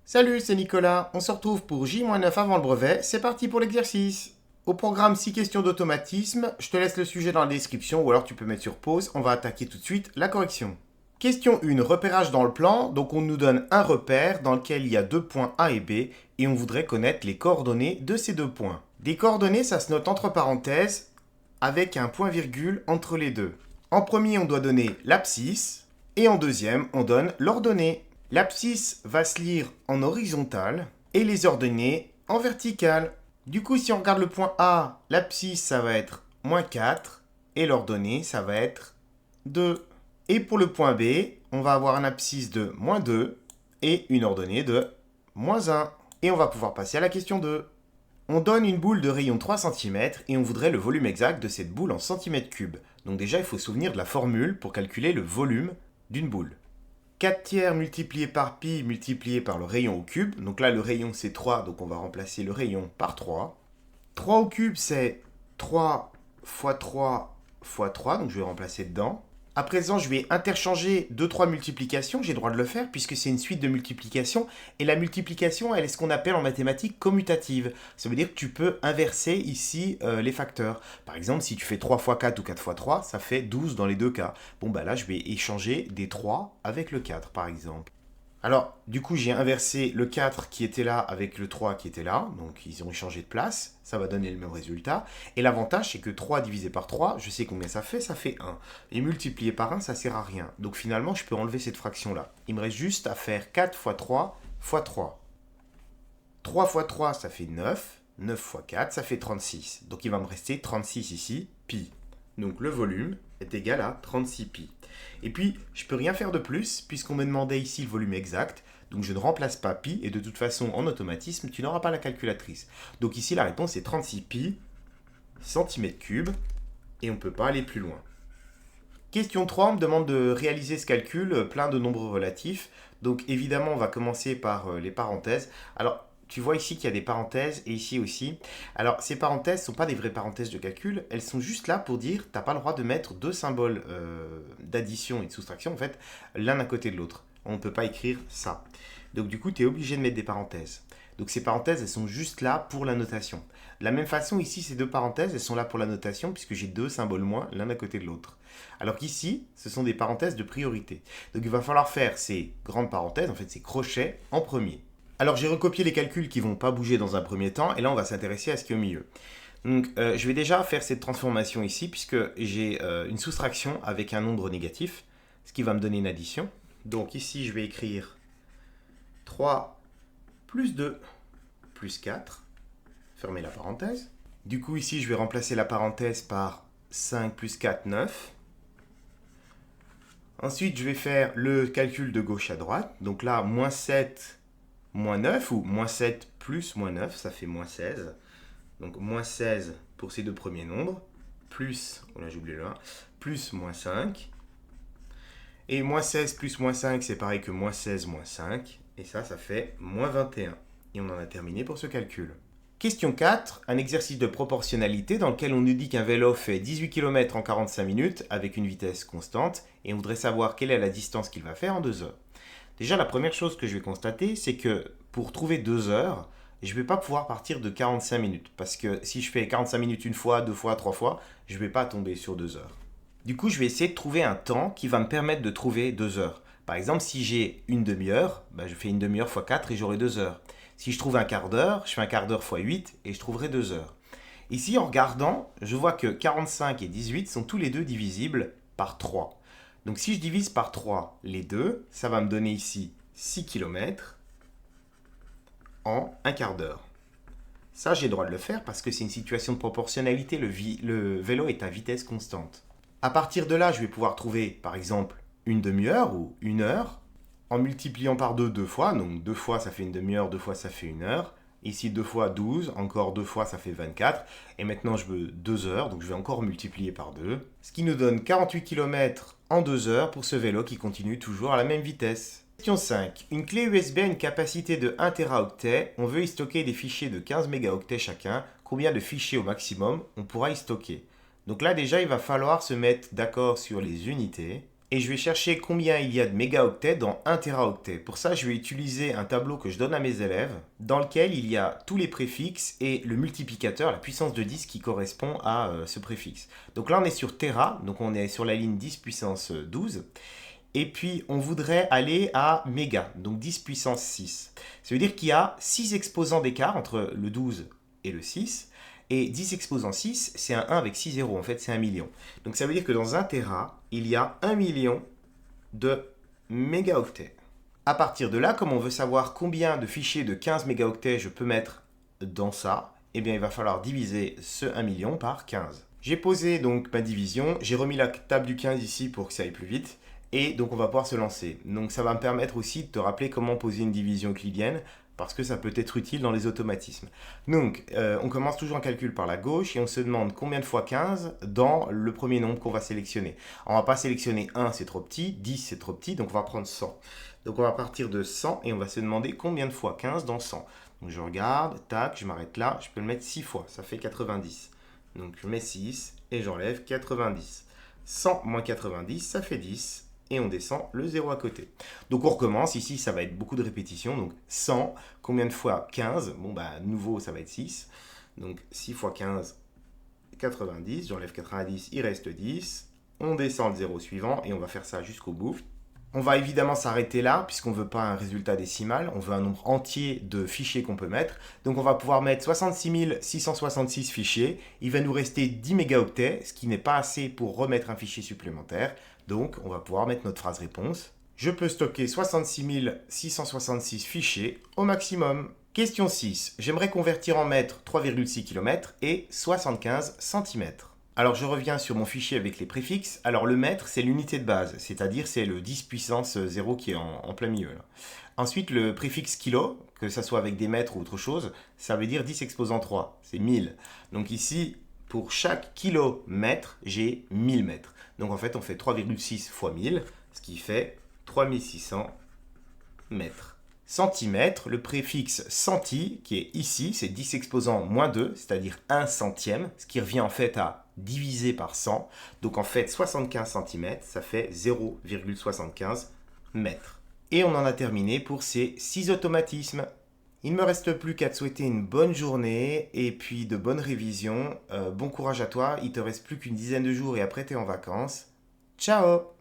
Salut, c'est Nicolas. On se retrouve pour J-9 avant le brevet. C'est parti pour l'exercice. Au programme 6 questions d'automatisme, je te laisse le sujet dans la description ou alors tu peux mettre sur pause. On va attaquer tout de suite la correction. Question 1, repérage dans le plan. Donc on nous donne un repère dans lequel il y a deux points A et B et on voudrait connaître les coordonnées de ces deux points. Des coordonnées, ça se note entre parenthèses avec un point virgule entre les deux. En premier, on doit donner l'abscisse et en deuxième, on donne l'ordonnée. L'abscisse va se lire en horizontal et les ordonnées en vertical. Du coup, si on regarde le point A, l'abscisse, ça va être -4 et l'ordonnée, ça va être 2. Et pour le point B, on va avoir un abscisse de -2 et une ordonnée de -1. Et on va pouvoir passer à la question 2. On donne une boule de rayon 3 cm et on voudrait le volume exact de cette boule en centimètres cubes. Donc déjà, il faut se souvenir de la formule pour calculer le volume d'une boule. 4 tiers multiplié par pi multiplié par le rayon au cube. Donc là, le rayon, c'est 3, donc on va remplacer le rayon par 3. 3 au cube, c'est 3 fois 3 fois 3, donc je vais remplacer dedans. À présent, je vais interchanger 2-3 multiplications, j'ai le droit de le faire puisque c'est une suite de multiplications. Et la multiplication, elle est ce qu'on appelle en mathématiques commutative. Ça veut dire que tu peux inverser ici les facteurs. Par exemple, si tu fais 3 fois 4 ou 4 fois 3, ça fait 12 dans les deux cas. Bon, bah là, je vais échanger des 3 avec le 4, par exemple. Alors, du coup, j'ai inversé le 4 qui était là avec le 3 qui était là. Donc, ils ont échangé de place. Ça va donner le même résultat. Et l'avantage, c'est que 3 divisé par 3, je sais combien ça fait 1. Et multiplié par 1, ça sert à rien. Donc, finalement, je peux enlever cette fraction-là. Il me reste juste à faire 4 fois 3 fois 3. 3 fois 3, ça fait 9. 9 fois 4, ça fait 36. Donc, il va me rester 36 ici, pi. Donc, le volume est égal à 36 pi. Et puis, je ne peux rien faire de plus, puisqu'on me demandait ici le volume exact. Donc, je ne remplace pas pi, et de toute façon, en automatisme, tu n'auras pas la calculatrice. Donc, ici, la réponse est 36 pi centimètres cubes, et on ne peut pas aller plus loin. Question 3, on me demande de réaliser ce calcul, plein de nombres relatifs. Donc, évidemment, on va commencer par les parenthèses. Alors, tu vois ici qu'il y a des parenthèses et ici aussi. Alors, ces parenthèses ne sont pas des vraies parenthèses de calcul, elles sont juste là pour dire que tu n'as pas le droit de mettre deux symboles d'addition et de soustraction, en fait, l'un à côté de l'autre. On ne peut pas écrire ça. Donc, du coup, tu es obligé de mettre des parenthèses. Donc, ces parenthèses, elles sont juste là pour la notation. De la même façon, ici, ces deux parenthèses, elles sont là pour la notation, puisque j'ai deux symboles moins l'un à côté de l'autre. Alors qu'ici, ce sont des parenthèses de priorité. Donc, il va falloir faire ces grandes parenthèses, en fait, ces crochets, en premier. Alors j'ai recopié les calculs qui ne vont pas bouger dans un premier temps, et là on va s'intéresser à ce qui est au milieu. Donc je vais déjà faire cette transformation ici, puisque j'ai une soustraction avec un nombre négatif, ce qui va me donner une addition. Donc ici je vais écrire 3 plus 2 plus 4, fermer la parenthèse. Du coup ici je vais remplacer la parenthèse par 5 plus 4, 9. Ensuite je vais faire le calcul de gauche à droite, donc là moins 7 moins 9 ou moins 7 plus moins 9, ça fait moins 16. Donc moins 16 pour ces deux premiers nombres, plus, oh là j'ai oublié le 1, plus moins 5. Et moins 16 plus moins 5, c'est pareil que moins 16 moins 5. Et ça fait moins 21. Et on en a terminé pour ce calcul. Question 4, un exercice de proportionnalité dans lequel on nous dit qu'un vélo fait 18 km en 45 minutes avec une vitesse constante et on voudrait savoir quelle est la distance qu'il va faire en 2 heures. Déjà, la première chose que je vais constater, c'est que pour trouver 2 heures, je ne vais pas pouvoir partir de 45 minutes. Parce que si je fais 45 minutes une fois, deux fois, trois fois, je ne vais pas tomber sur 2 heures. Du coup, je vais essayer de trouver un temps qui va me permettre de trouver 2 heures. Par exemple, si j'ai une demi-heure, je fais une demi-heure fois 4 et j'aurai 2 heures. Si je trouve un quart d'heure, je fais un quart d'heure fois 8 et je trouverai 2 heures. Ici, en regardant, je vois que 45 et 18 sont tous les deux divisibles par 3. Donc si je divise par 3 les deux, ça va me donner ici 6 km en un quart d'heure. Ça, j'ai le droit de le faire parce que c'est une situation de proportionnalité, le vélo est à vitesse constante. À partir de là, je vais pouvoir trouver, par exemple, une demi-heure ou une heure, en multipliant par 2 deux fois. Donc 2 fois, ça fait une demi-heure, 2 fois, ça fait une heure. Ici, 2 fois 12, encore 2 fois, ça fait 24. Et maintenant, je veux 2 heures, donc je vais encore multiplier par 2. Ce qui nous donne 48 km en 2 heures pour ce vélo qui continue toujours à la même vitesse. Question 5. Une clé USB a une capacité de 1 Teraoctet. On veut y stocker des fichiers de 15 mégaoctets chacun. Combien de fichiers au maximum on pourra y stocker? Donc là, déjà, il va falloir se mettre d'accord sur les unités. et je vais chercher combien il y a de mégaoctets dans 1 téraoctet. Pour ça, je vais utiliser un tableau que je donne à mes élèves, dans lequel il y a tous les préfixes et le multiplicateur, la puissance de 10 qui correspond à ce préfixe. Donc là, on est sur téra, donc on est sur la ligne 10 puissance 12. Et puis, on voudrait aller à méga, donc 10 puissance 6. Ça veut dire qu'il y a 6 exposants d'écart entre le 12 et le 6. Et 10 exposant 6, c'est un 1 avec 6 zéros, en fait c'est 1 million. Donc ça veut dire que dans 1 téra, il y a 1 million de mégaoctets. À partir de là, comme on veut savoir combien de fichiers de 15 mégaoctets je peux mettre dans ça, eh bien il va falloir diviser ce 1 million par 15. J'ai posé donc ma division, j'ai remis la table du 15 ici pour que ça aille plus vite, et donc on va pouvoir se lancer. Donc ça va me permettre aussi de te rappeler comment poser une division euclidienne, parce que ça peut être utile dans les automatismes. Donc, on commence toujours un calcul par la gauche et on se demande combien de fois 15 dans le premier nombre qu'on va sélectionner. On ne va pas sélectionner 1, c'est trop petit, 10, c'est trop petit, donc on va prendre 100. Donc on va partir de 100 et on va se demander combien de fois 15 dans 100. Donc je regarde, tac, je m'arrête là, je peux le mettre 6 fois, ça fait 90. Donc je mets 6 et j'enlève 90. 100 moins 90, ça fait 10. Et on descend le 0 à côté. Donc on recommence, ici ça va être beaucoup de répétitions, donc 100, combien de fois 15, bon bah nouveau ça va être 6, donc 6 fois 15, 90, j'enlève 90, il reste 10, on descend le 0 suivant et on va faire ça jusqu'au bout. On va évidemment s'arrêter là, puisqu'on ne veut pas un résultat décimal, on veut un nombre entier de fichiers qu'on peut mettre. Donc on va pouvoir mettre 66 666 fichiers, il va nous rester 10 mégaoctets, ce qui n'est pas assez pour remettre un fichier supplémentaire. Donc on va pouvoir mettre notre phrase réponse. Je peux stocker 66 666 fichiers au maximum. Question 6. J'aimerais convertir en mètres 3,6 km et 75 cm. Alors je reviens sur mon fichier avec les préfixes. Alors le mètre, c'est l'unité de base, c'est-à-dire c'est le 10 puissance 0 qui est en plein milieu. Là. Ensuite, le préfixe kilo, que ça soit avec des mètres ou autre chose, ça veut dire 10 exposant 3, c'est 1000. Donc ici, pour chaque kilomètre, j'ai 1000 mètres. Donc en fait, on fait 3,6 fois 1000, ce qui fait 3600 mètres. Centimètre, le préfixe centi, qui est ici, c'est 10 exposant moins 2, c'est-à-dire 1 centième, ce qui revient en fait à diviser par 100. Donc en fait, 75 cm, ça fait 0,75 mètres. Et on en a terminé pour ces 6 automatismes. Il ne me reste plus qu'à te souhaiter une bonne journée et puis de bonnes révisions. Bon courage à toi, il te reste plus qu'une dizaine de jours et après tu es en vacances. Ciao!